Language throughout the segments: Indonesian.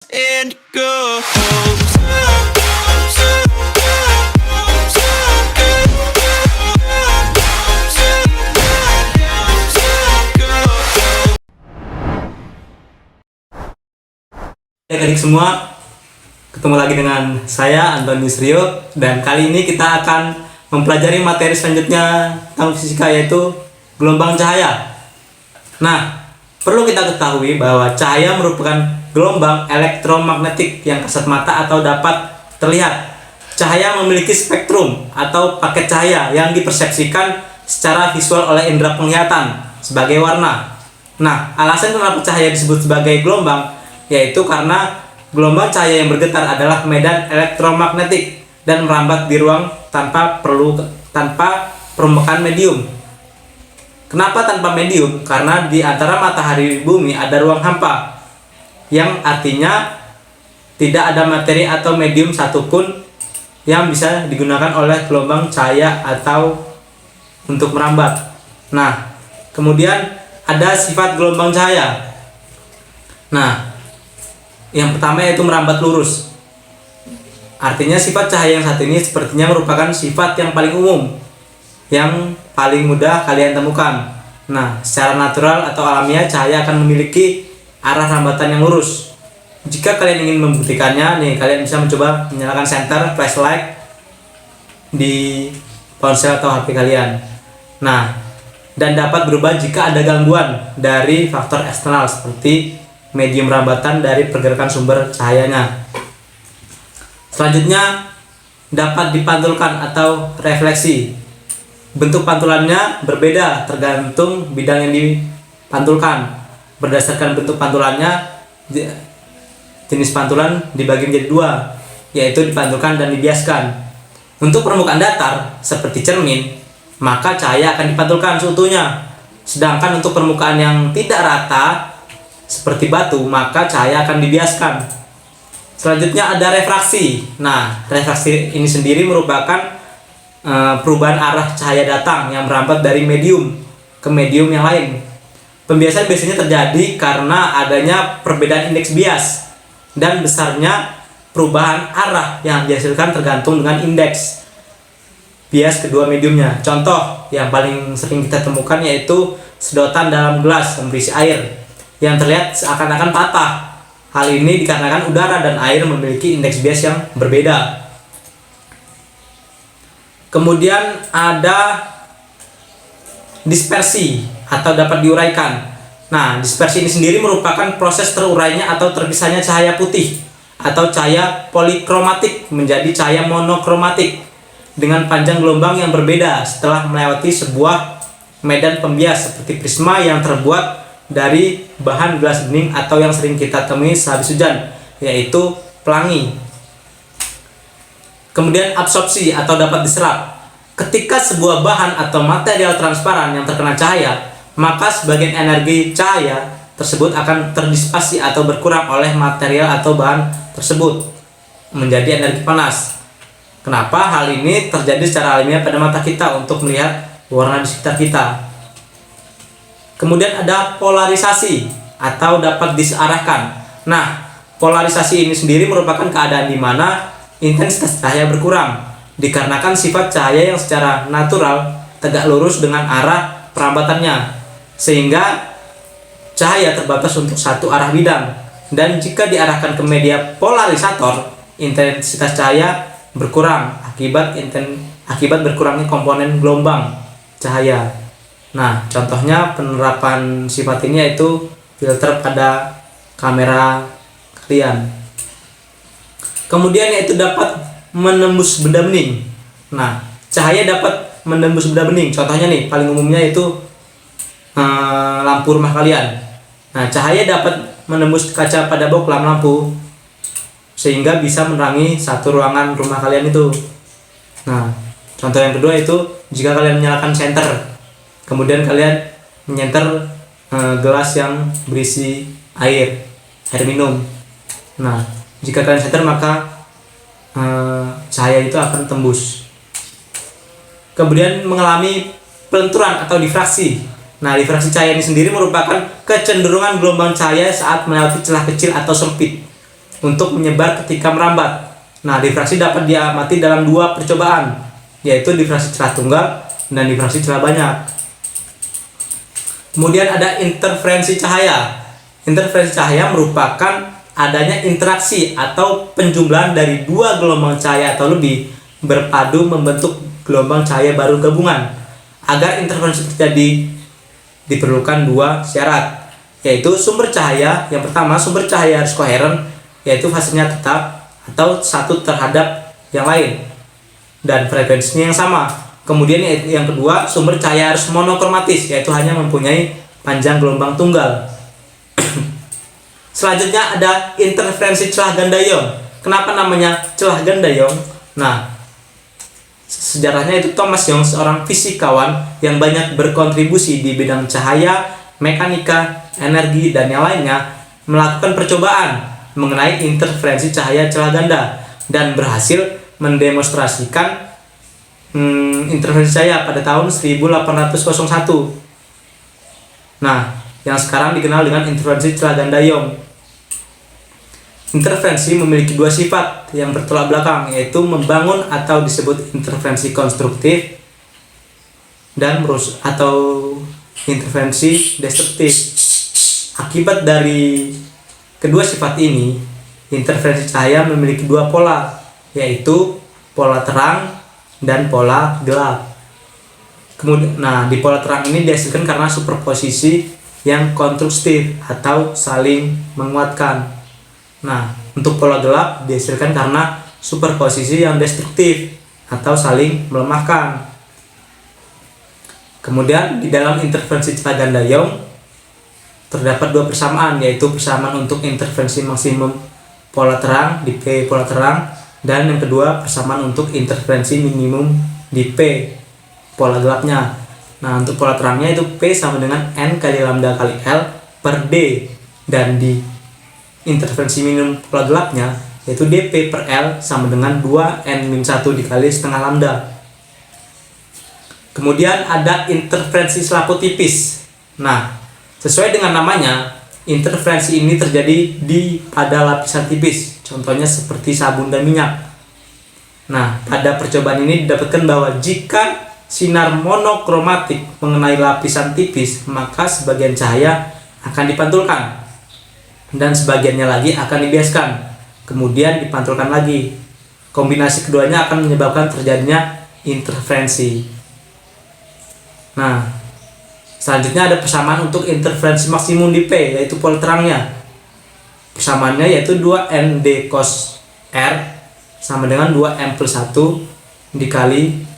and go. Adik-adik semua, ketemu lagi dengan saya Antonius Rio, dan kali ini kita akan mempelajari materi selanjutnya tentang fisika, yaitu gelombang cahaya. Nah, perlu kita ketahui bahwa cahaya merupakan gelombang elektromagnetik yang kasat mata atau dapat terlihat. Cahaya memiliki spektrum atau paket cahaya yang dipersepsikan secara visual oleh indera penglihatan sebagai warna. Nah, alasan kenapa cahaya disebut sebagai gelombang yaitu karena gelombang cahaya yang bergetar adalah medan elektromagnetik dan merambat di ruang tanpa permukaan medium. Kenapa tanpa medium? Karena di antara matahari bumi ada ruang hampa, yang artinya tidak ada materi atau medium satupun yang bisa digunakan oleh gelombang cahaya atau untuk merambat. Nah, kemudian ada sifat gelombang cahaya. Nah, yang pertama yaitu merambat lurus. Artinya sifat cahaya yang satu ini sepertinya merupakan sifat yang paling umum, yang paling mudah kalian temukan. Nah, secara natural atau alamiah cahaya akan memiliki arah rambatan yang lurus. Jika kalian ingin membuktikannya, nih kalian bisa mencoba menyalakan senter flashlight di ponsel atau HP kalian. Nah, dan dapat berubah jika ada gangguan dari faktor eksternal seperti medium rambatan dari pergerakan sumber cahayanya. Selanjutnya dapat dipantulkan atau refleksi. Bentuk pantulannya berbeda tergantung bidang yang dipantulkan. Berdasarkan bentuk pantulannya, jenis pantulan dibagi menjadi dua, yaitu dipantulkan dan dibiaskan. Untuk permukaan datar seperti cermin, maka cahaya akan dipantulkan seutuhnya. Sedangkan untuk permukaan yang tidak rata seperti batu, maka cahaya akan dibiaskan. Selanjutnya ada refraksi. Nah, refraksi ini sendiri merupakan perubahan arah cahaya datang yang merambat dari medium ke medium yang lain. Pembiasan biasanya terjadi karena adanya perbedaan indeks bias, dan besarnya perubahan arah yang dihasilkan tergantung dengan indeks bias kedua mediumnya. Contoh yang paling sering kita temukan yaitu sedotan dalam gelas yang berisi air yang terlihat seakan-akan patah. Hal ini dikarenakan udara dan air memiliki indeks bias yang berbeda. Kemudian ada dispersi atau dapat diuraikan. Nah, dispersi ini sendiri merupakan proses terurainya atau terpisahnya cahaya putih atau cahaya polikromatik menjadi cahaya monokromatik dengan panjang gelombang yang berbeda setelah melewati sebuah medan pembias seperti prisma yang terbuat dari bahan gelas bening atau yang sering kita temui sehabis hujan, yaitu pelangi. Kemudian absorpsi atau dapat diserap. Ketika sebuah bahan atau material transparan yang terkena cahaya, maka sebagian energi cahaya tersebut akan terdisipasi atau berkurang oleh material atau bahan tersebut menjadi energi panas. Kenapa hal ini terjadi secara alamiah pada mata kita untuk melihat warna di sekitar kita? Kemudian ada polarisasi atau dapat disearahkan. Nah, polarisasi ini sendiri merupakan keadaan di mana intensitas cahaya berkurang dikarenakan sifat cahaya yang secara natural tegak lurus dengan arah perambatannya, sehingga cahaya terbatas untuk satu arah bidang. Dan jika diarahkan ke media polarisator, intensitas cahaya berkurang akibat berkurangnya komponen gelombang cahaya. Nah, contohnya penerapan sifat ini yaitu filter pada kamera kalian. Kemudian yaitu dapat menembus benda bening. Nah, cahaya dapat menembus benda bening. Contohnya nih, paling umumnya yaitu lampu rumah kalian. Nah, cahaya dapat menembus kaca pada bohlam lampu sehingga bisa menerangi satu ruangan rumah kalian itu. Nah, contoh yang kedua itu jika kalian menyalakan senter, kemudian kalian menyenter gelas yang berisi air minum. Nah, jika kalian senter maka cahaya itu akan tembus. Kemudian mengalami pelenturan atau difraksi. Nah, difraksi cahaya ini sendiri merupakan kecenderungan gelombang cahaya saat melewati celah kecil atau sempit untuk menyebar ketika merambat. Nah, difraksi dapat diamati dalam dua percobaan, yaitu difraksi celah tunggal dan difraksi celah banyak. Kemudian ada interferensi cahaya. Interferensi cahaya merupakan adanya interaksi atau penjumlahan dari dua gelombang cahaya atau lebih berpadu membentuk gelombang cahaya baru gabungan. Agar interferensi terjadi diperlukan dua syarat, yaitu sumber cahaya. Yang pertama, sumber cahaya harus koheren, yaitu fasenya tetap atau satu terhadap yang lain dan frekuensinya yang sama. Kemudian yang kedua, sumber cahaya harus monokromatis, yaitu hanya mempunyai panjang gelombang tunggal. Selanjutnya ada interferensi celah ganda ion. Kenapa namanya celah ganda ion? Nah, sejarahnya itu Thomas Young, seorang fisikawan yang banyak berkontribusi di bidang cahaya, mekanika, energi, dan yang lainnya, melakukan percobaan mengenai interferensi cahaya celah ganda dan berhasil mendemonstrasikan interferensi cahaya pada tahun 1801. Nah, yang sekarang dikenal dengan interferensi celah ganda ion. Interferensi memiliki dua sifat yang bertolak belakang, yaitu membangun atau disebut interferensi konstruktif dan atau interferensi destruktif. Akibat dari kedua sifat ini, interferensi cahaya memiliki dua pola, yaitu pola terang dan pola gelap. Kemudian, di pola terang ini dihasilkan karena superposisi yang konstruktif atau saling menguatkan. Nah, untuk pola gelap dihasilkan karena superposisi yang destruktif atau saling melemahkan. Kemudian di dalam interferensi celah ganda ion terdapat dua persamaan, yaitu persamaan untuk interferensi maksimum pola terang di P pola terang, dan yang kedua persamaan untuk interferensi minimum di P pola gelapnya. Nah, untuk pola terangnya itu P sama dengan N kali lambda kali L per D, dan di interferensi minimum pola gelapnya yaitu dP per L sama dengan 2N-1 dikali setengah lambda. Kemudian ada interferensi selaput tipis. Nah, sesuai dengan namanya, interferensi ini terjadi pada lapisan tipis, contohnya seperti sabun dan minyak. Nah, pada percobaan ini didapatkan bahwa jika sinar monokromatik mengenai lapisan tipis, maka sebagian cahaya akan dipantulkan dan sebagiannya lagi akan dibiaskan, kemudian dipantulkan lagi. Kombinasi keduanya akan menyebabkan terjadinya interferensi. Nah, selanjutnya ada persamaan untuk interferensi maksimum di P, yaitu pola terangnya. Persamaannya yaitu 2N D cos R sama dengan 2M plus 1 dikali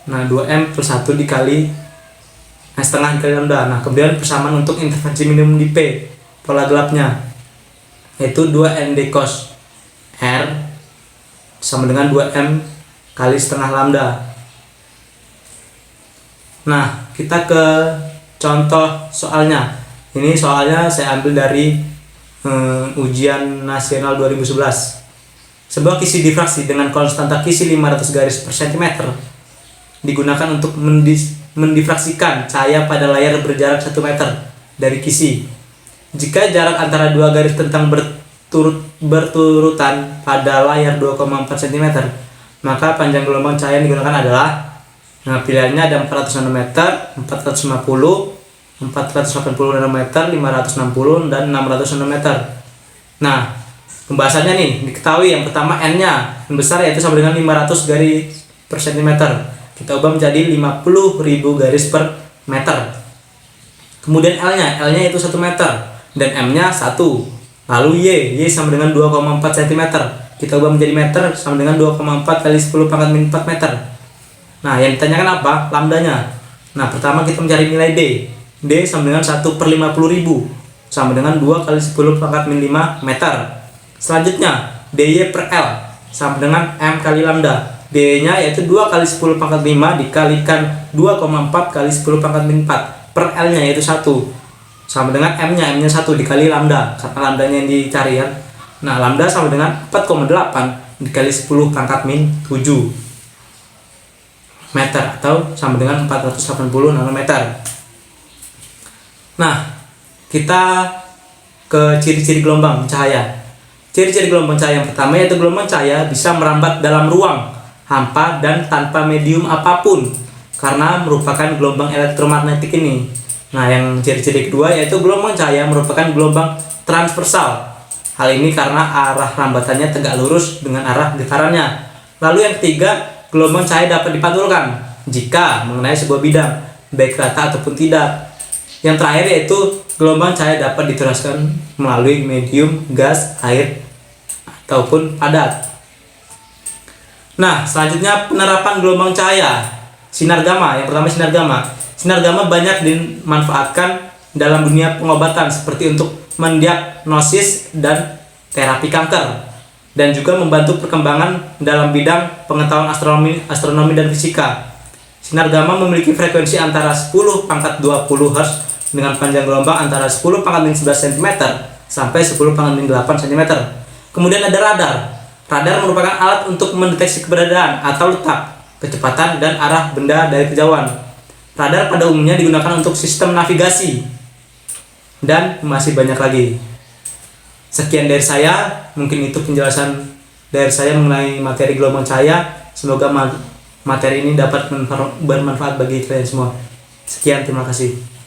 Nah, 2M plus 1 dikali setengah dikali lambda. Nah, kemudian persamaan untuk interferensi minimum di P, pola gelapnya, yaitu 2N D cos R sama dengan 2M kali setengah lambda. Nah, kita ke contoh soalnya. Ini soalnya saya ambil dari ujian nasional 2011. Sebuah kisi difraksi dengan konstanta kisi 500 garis per cm digunakan untuk mendifraksikan cahaya pada layar berjarak 1 meter dari kisi. Jika jarak antara dua garis tentang berturutan pada layar 2,4 cm, maka panjang gelombang cahaya yang digunakan adalah, pilihannya ada 400 nanometer, 450, 480 nanometer, 560, dan 600 nanometer. Nah, pembahasannya nih, diketahui yang pertama N-nya yang besar, yaitu sama dengan 500 garis per cm. Kita ubah menjadi 50.000 garis per meter. Kemudian L-nya itu 1 meter dan M-nya 1. Lalu Y sama dengan 2,4 cm. Kita ubah menjadi meter sama dengan 2,4 kali 10 pangkat min 4 meter. Nah, yang ditanyakan apa? Lambdanya. Nah, pertama kita mencari nilai D. D sama dengan 1 per 50.000 sama dengan 2 kali 10 pangkat min 5 meter. Selanjutnya DY per L sama dengan M kali lambda. D-nya yaitu 2 kali 10 pangkat 5 dikalikan 2,4 kali 10 pangkat min 4 per L-nya yaitu 1 sama dengan M-nya 1 dikali lambda, karena lambdanya yang dicari ya. Nah, lambda sama dengan 4,8 dikali 10 pangkat min 7 meter atau sama dengan 480 nanometer. Nah, kita ke ciri-ciri gelombang cahaya. Ciri-ciri gelombang cahaya yang pertama yaitu gelombang cahaya bisa merambat dalam ruang hampa dan tanpa medium apapun karena merupakan gelombang elektromagnetik ini. Nah, yang ciri-ciri kedua yaitu gelombang cahaya merupakan gelombang transversal. Hal ini karena arah rambatannya tegak lurus dengan arah getarannya. Lalu yang ketiga, gelombang cahaya dapat dipantulkan jika mengenai sebuah bidang, baik rata ataupun tidak. Yang terakhir yaitu gelombang cahaya dapat diteruskan melalui medium, gas, air, ataupun padat. Nah, selanjutnya penerapan gelombang cahaya. Sinar gamma. Yang pertama sinar gamma. Sinar gamma banyak dimanfaatkan dalam dunia pengobatan seperti untuk mendiagnosis dan terapi kanker dan juga membantu perkembangan dalam bidang pengetahuan astronomi dan fisika. Sinar gamma memiliki frekuensi antara 10⁻20 Hz dengan panjang gelombang antara 10⁻11 cm sampai 10⁻8 cm. Kemudian ada radar. Radar merupakan alat untuk mendeteksi keberadaan atau letak, kecepatan, dan arah benda dari kejauhan. Radar pada umumnya digunakan untuk sistem navigasi dan masih banyak lagi. Sekian dari saya, mungkin itu penjelasan dari saya mengenai materi gelombang cahaya. Semoga materi ini dapat bermanfaat bagi kalian semua. Sekian, terima kasih.